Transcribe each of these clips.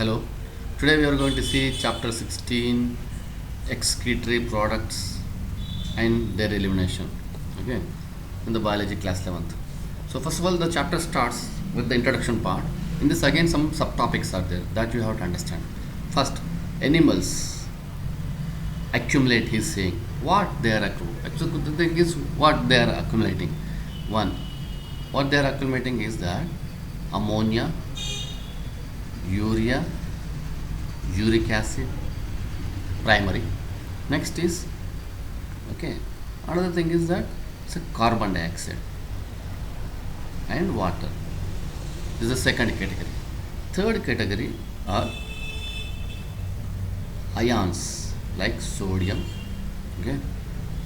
Hello, today we are going to see chapter 16 excretory products and their elimination, okay, in the biology class 11th. So first of all, the chapter starts with the introduction part. In this again some subtopics are there that you have to understand. First, animals accumulate, he is saying what they are accumulating. Actually the thing is what they are accumulating. One, what they are accumulating is that ammonia, urea, uric acid, primary. Next is, okay, another thing is that it's a carbon dioxide and water. This is the second category. Third category are ions like sodium, okay,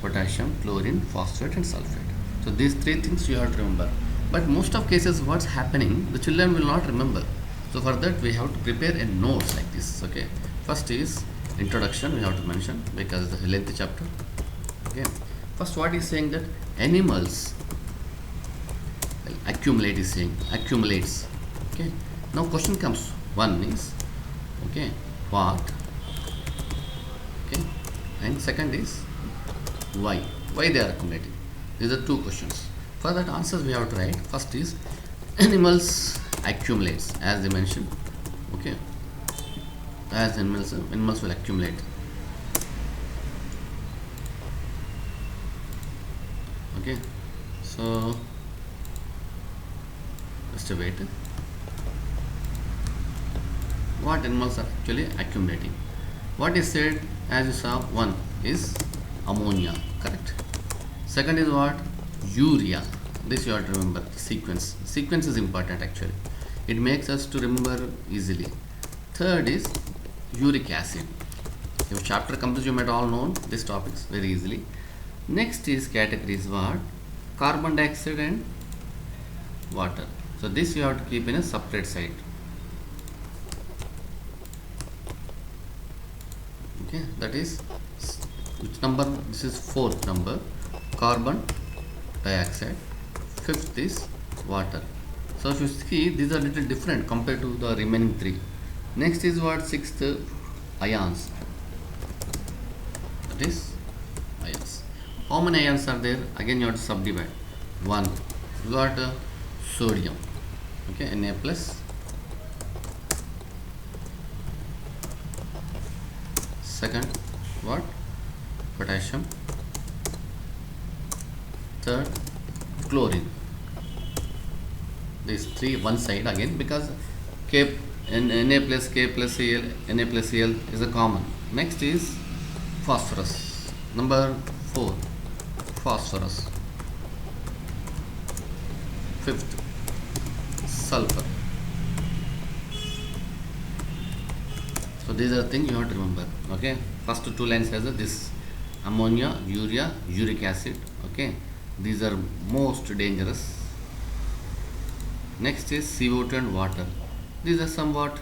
potassium, chlorine, phosphate and sulfate. So these three things you have to remember. But most of cases what's happening, the children will not remember. So for that we have to prepare a notes like this, okay. First is introduction we have to mention because it's a lengthy chapter, okay. First what is saying that animals accumulate is saying accumulates, okay. Now question comes, one is, okay, what, okay, and second is why they are accumulating. These are two questions. For that answers we have to write. First is animals accumulates, as they mentioned, okay, as animals will accumulate, okay. So just a wait. What animals are actually accumulating? What is said, as you saw, one is ammonia, correct. Second is what? Urea. This you have to remember. Sequence is important actually. It makes us to remember easily. Third is uric acid. If chapter comes, you might all know these topics very easily. Next is categories what? Carbon dioxide and water. So this you have to keep in a separate side. Okay, that is which number? This is fourth number, carbon dioxide. Fifth is water. So if you see, these are little different compared to the remaining three. Next is what? Sixth, ions. That is ions. How many ions are there? Again you have to subdivide. One, you got sodium, okay, Na plus. Second, what? Potassium. Third, chlorine. These three one side again because K Na plus K plus Cl, Na plus Cl is a common. Next is phosphorus. Number 4, phosphorus. Fifth, sulfur. So these are things you have to remember, okay. First two lines has this ammonia, urea, uric acid, okay. These are most dangerous. Next is CO2 and water. These are somewhat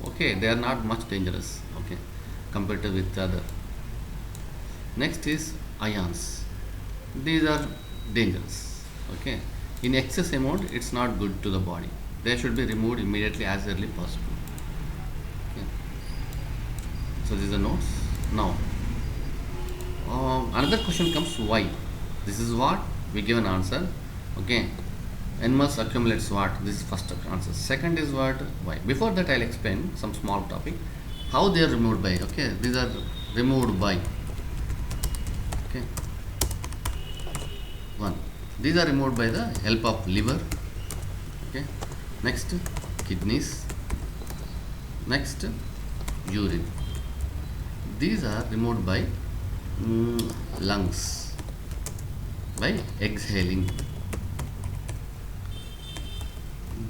okay, they are not much dangerous, okay, compared to with the other. Next is ions. These are dangerous, okay. In excess amount it's not good to the body. They should be removed immediately as early possible, okay. So these are notes. Now another question comes, why? This is what we give an answer, okay. Animals accumulates what? This is first answer. Second is what? Why? Before that I'll explain some small topic. How they are removed by, okay. These are removed by, okay. One, these are removed by the help of liver, okay. Next, kidneys. Next, urine. These are removed by lungs, by exhaling.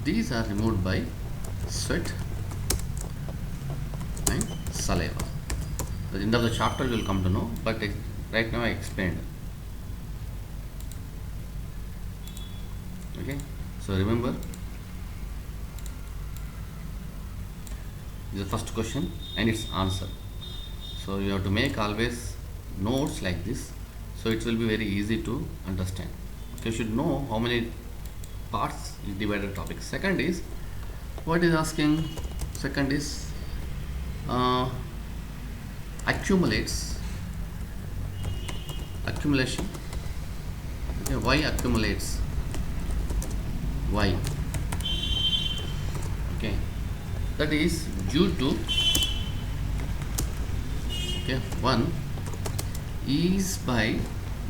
These are removed by sweat and saliva. At the end of the chapter you will come to know, but right now I explained, okay. So remember, this is the first question and its answer. So you have to make always notes like this, so it will be very easy to understand. You should know how many parts is divided topic. Second is what is asking, second is uh, accumulation. Okay, why accumulates? Why? Okay, that is due to, okay, one is by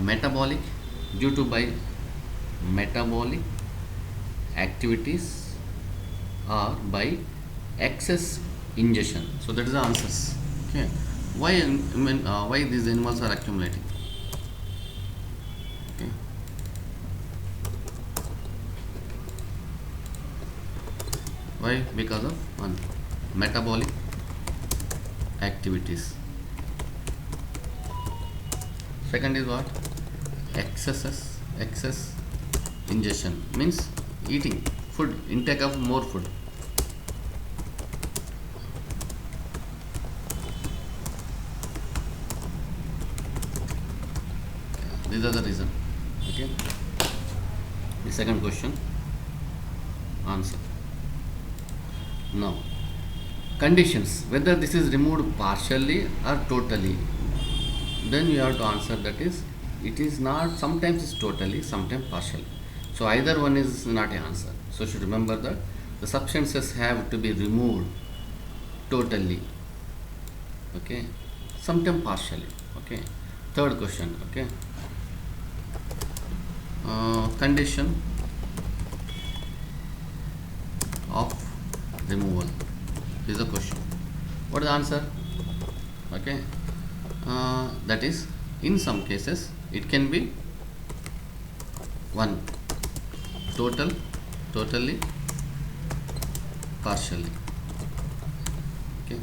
metabolic, due to by metabolic activities or by excess ingestion. So that is the answers. Okay, why these animals are accumulating? Okay, why? Because of one, metabolic activities. Second is what? Excess ingestion means eating food, intake of more food. These are the reason. Okay, the second question answer. Now conditions, whether this is removed partially or totally, then you have to answer, that is, it is not, sometimes it's totally, sometimes partially. So either one is not an answer. So you should remember that the substances have to be removed totally, okay, sometimes partially. Okay, third question. Okay, condition of removal is the question. What is the answer? Okay, that is, in some cases it can be one, totally, partially. Okay,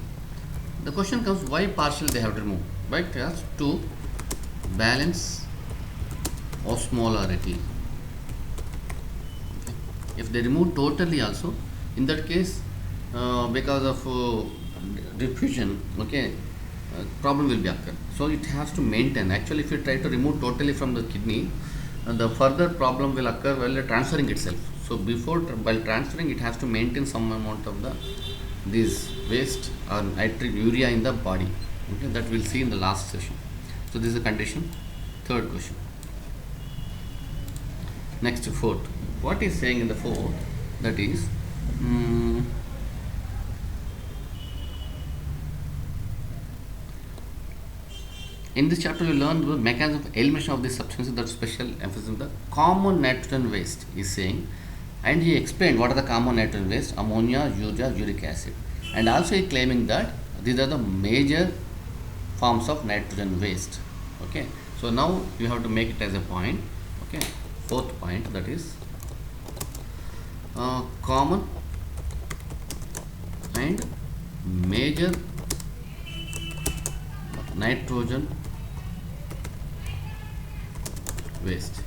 the question comes, why partial they have to remove? Right, it has to balance osmolarity. Okay. If they remove totally also, in that case, because of diffusion, okay, problem will be occur. So it has to maintain. Actually, if you try to remove totally from the kidney, the further problem will occur while transferring itself. So before, while transferring, it has to maintain some amount of the this waste or nitric urea in the body. Okay, that we'll see in the last session. So this is the condition. Third question. Next, fourth. What is saying in the fourth? That is, in this chapter, we learn the mechanism of elimination of these substances. That special emphasis on the common nitrogen waste is saying, and he explained what are the common nitrogen waste: ammonia, urea, uric acid, and also he claiming that these are the major forms of nitrogen waste. Okay, so now you have to make it as a point. Okay, fourth point, that is common and major nitrogen waste.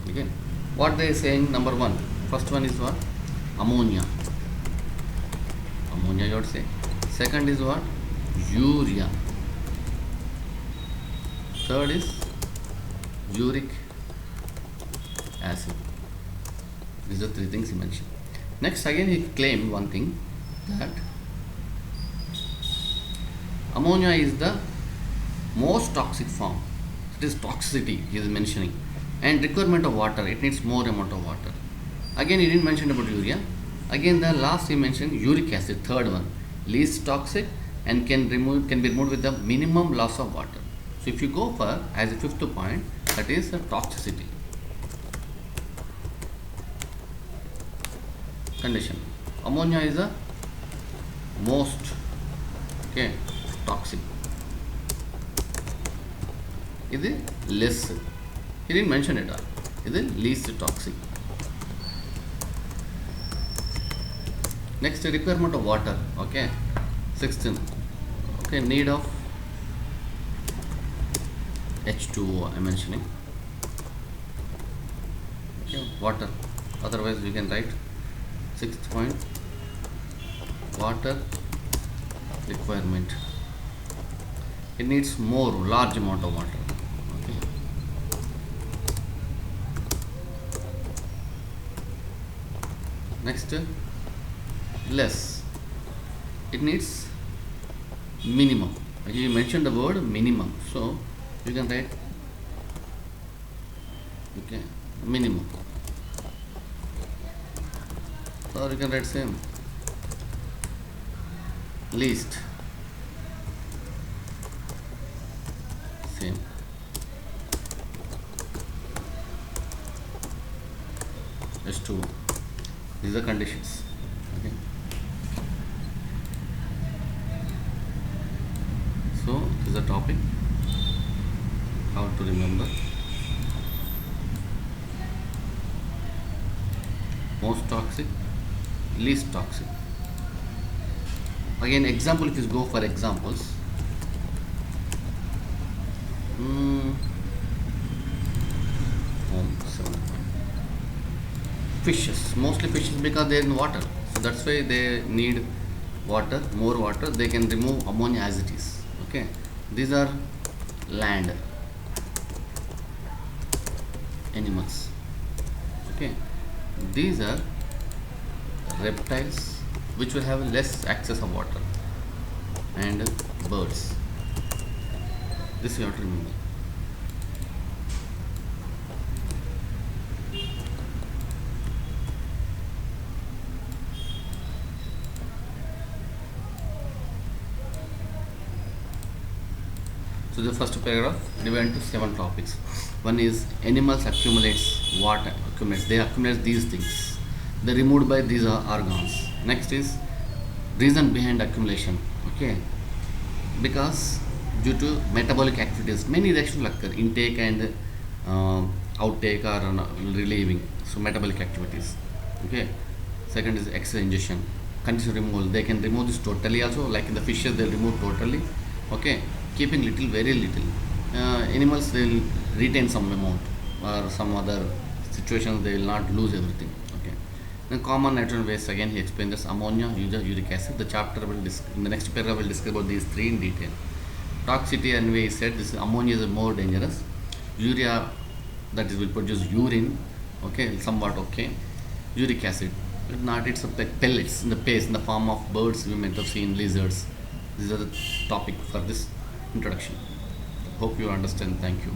Again, what they are saying, number one, first one is what? Ammonia you have to say. Second is what? Urea. Third is uric acid. These are three things he mentioned. Next, again he claimed one thing, that ammonia is the most toxic form. It is toxicity he is mentioning, and requirement of water, it needs more amount of water. Again he didn't mention about urea. Again the last he mentioned uric acid, third one, least toxic and can be removed with the minimum loss of water. So if you go for as a fifth point, that is the toxicity condition. Ammonia is the most, okay, toxic. Is it less? He didn't mention it all. Is it least toxic? Next, requirement of water. Okay, 16. Okay, need of H2O I'm mentioning. Okay, water. Otherwise we can write sixth point, water requirement. It needs more, large amount of water. Okay. Next, less. it needs minimum. Okay, you mentioned the word minimum, so you can write, okay, minimum, or you can write same, least, same. S2. These are conditions. Okay. So this is a topic. How to remember. Most toxic, least toxic. Again, example, if you go for examples. Fishes, mostly fishes, because they're in water, so that's why they need water, more water. They can remove ammonia as it is. Okay, these are land animals. Okay, these are reptiles which will have less access of water, and birds. This you have to remember. So the first paragraph divided into 7 topics. One is animals accumulates what accumulates. They accumulate these things. They removed by these organs. Next is reason behind accumulation. Okay, because due to metabolic activities, many reactions occur: intake and outtake or relieving. So metabolic activities. Okay. Second is X-ray ingestion. Continuous removal. They can remove this totally also. Like in the fishes, they remove totally. Okay, keeping little, very little. Animals, they will retain some amount, or some other situations they will not lose everything. Okay. Then common nitrogen waste, again he explained this: ammonia, uric acid. The chapter will in the next paragraph will discuss about these three in detail. Toxicity, anyway, he said this ammonia is more dangerous. Urea, that is, will produce urine. Okay, somewhat okay. Uric acid, if not, it's like pellets in the paste in the form of birds we might have seen, lizards. These are the topic for this introduction. Hope you understand. Thank you.